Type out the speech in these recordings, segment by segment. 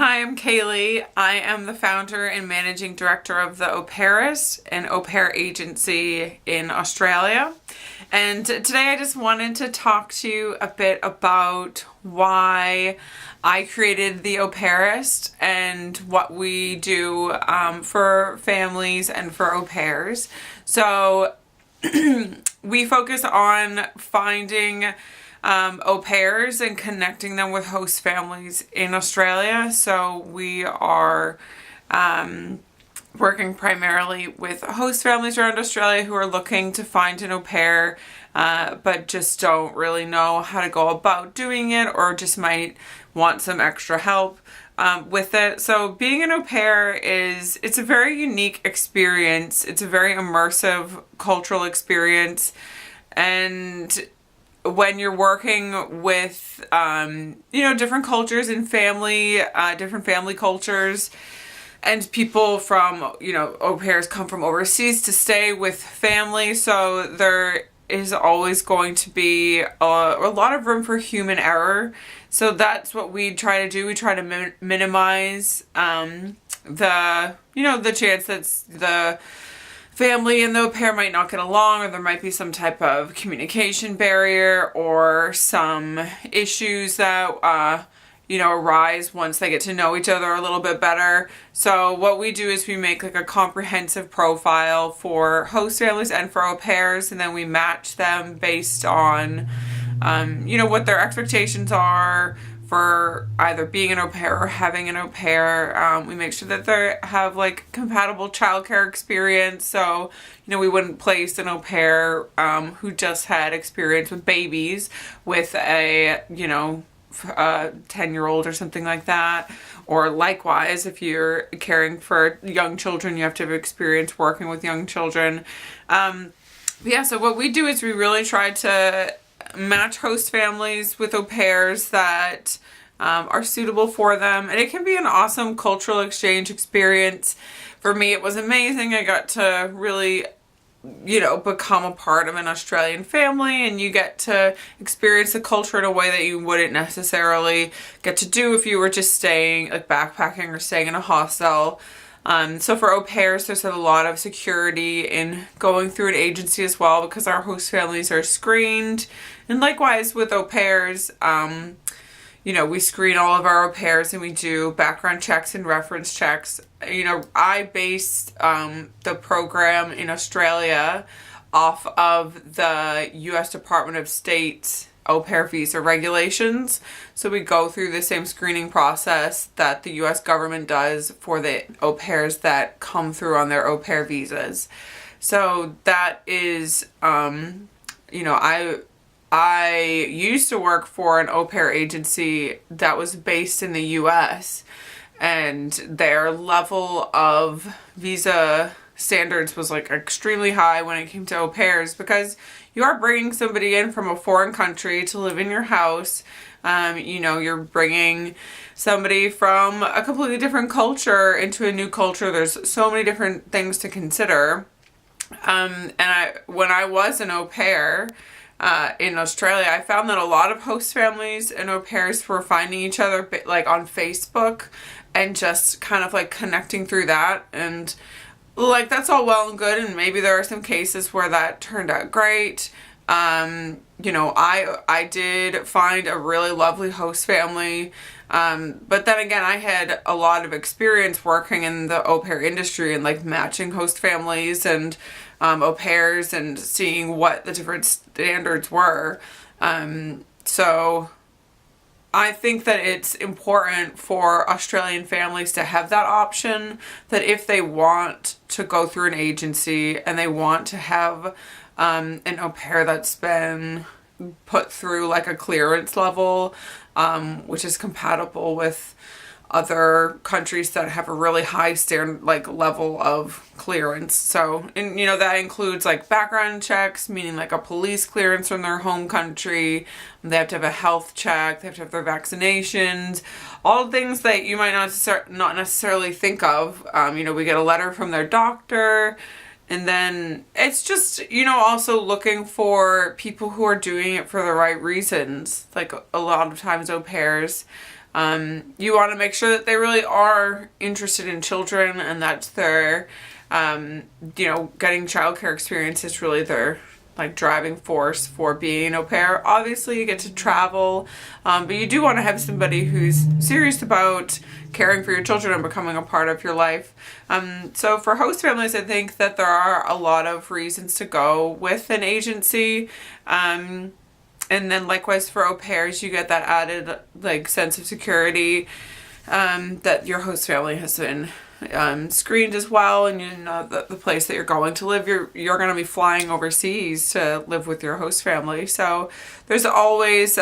Hi, I'm Kaylee. I am the founder and managing director of the Au Pairist, an au pair agency in Australia. And today I just wanted to talk to you a bit about why I created the Au Pairist and what we do for families and for au pairs. So we focus on finding au pairs and connecting them with host families in Australia. So we are working primarily with host families around Australia who are looking to find an au pair, but just don't really know how to go about doing it, or just might want some extra help with it. So being an au pair it's a very unique experience. It's a very immersive cultural experience. And when you're working with, different cultures and different family cultures, and people from, au pairs come from overseas to stay with family. So there is always going to be a lot of room for human error. So that's what we try to do. We try to minimize the chance that the family and the au pair might not get along, or there might be some type of communication barrier or some issues that arise once they get to know each other a little bit better. So what we do is we make like a comprehensive profile for host families and for au pairs, and then we match them based on what their expectations are for either being an au pair or having an au pair. We make sure that they have like compatible childcare experience. So, we wouldn't place an au pair who just had experience with babies with a 10-year-old or something like that. Or likewise, if you're caring for young children, you have to have experience working with young children. So what we do is we really try to match host families with au pairs that are suitable for them. And it can be an awesome cultural exchange experience. For me, it was amazing. I got to really, become a part of an Australian family, and you get to experience the culture in a way that you wouldn't necessarily get to do if you were just staying, like backpacking or staying in a hostel. So for au pairs, there's a lot of security in going through an agency as well, because our host families are screened. And likewise with au pairs, we screen all of our au pairs and we do background checks and reference checks. I based the program in Australia off of the U.S. Department of State's au pair visa regulations. So we go through the same screening process that the U.S. government does for the au pairs that come through on their au pair visas. So that is, I used to work for an au pair agency that was based in the U.S., and their level of visa standards was like extremely high when it came to au pairs, because you are bringing somebody in from a foreign country to live in your house. You're bringing somebody from a completely different culture into a new culture. There's so many different things to consider. When I was an au pair in Australia, I found that a lot of host families and au pairs were finding each other like on Facebook and just kind of like connecting through that. And like, that's all well and good, and maybe there are some cases where that turned out great. I did find a really lovely host family, but then again, I had a lot of experience working in the au pair industry and like matching host families and au pairs and seeing what the different standards were. So I think that it's important for Australian families to have that option, that if they want to go through an agency and they want to have an au pair that's been put through like a clearance level, which is compatible with other countries that have a really high standard, like level of clearance. So, and that includes like background checks, meaning like a police clearance from their home country. They have to have a health check. They have to have their vaccinations, all things that you might not necessarily think of. We get a letter from their doctor. And then it's just, also looking for people who are doing it for the right reasons. Like a lot of times au pairs You want to make sure that they really are interested in children, and that's their, getting childcare experience is really their like driving force for being an au pair. Obviously you get to travel, but you do want to have somebody who's serious about caring for your children and becoming a part of your life. So for host families, I think that there are a lot of reasons to go with an agency. And then likewise for au pairs, you get that added like sense of security, that your host family has been screened as well, and you know that the place that you're going to live, you're going to be flying overseas to live with your host family. So there's always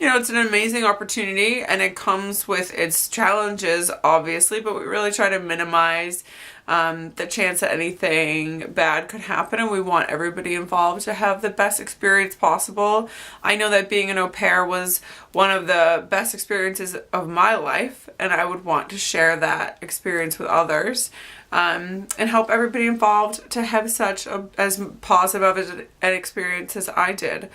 it's an amazing opportunity, and it comes with its challenges obviously, but we really try to minimize the chance that anything bad could happen, and we want everybody involved to have the best experience possible. I know that being an au pair was one of the best experiences of my life, and I would want to share that experience with others, and help everybody involved to have such as positive an experience as I did.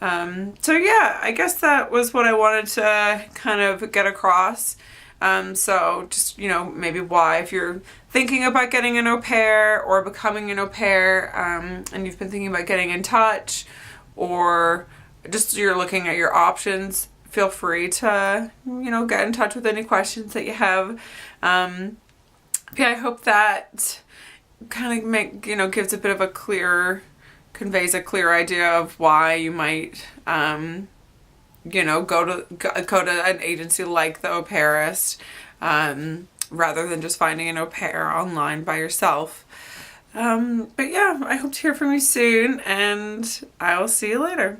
So yeah, I guess that was what I wanted to kind of get across. So just, maybe why, if you're thinking about getting an au pair or becoming an au pair, and you've been thinking about getting in touch, or just you're looking at your options, feel free to, get in touch with any questions that you have. Yeah, I hope that kind of gives a bit of conveys a clear idea of why you might, go to an agency like the Au Pairist, rather than just finding an au pair online by yourself. But yeah, I hope to hear from you soon, and I'll see you later.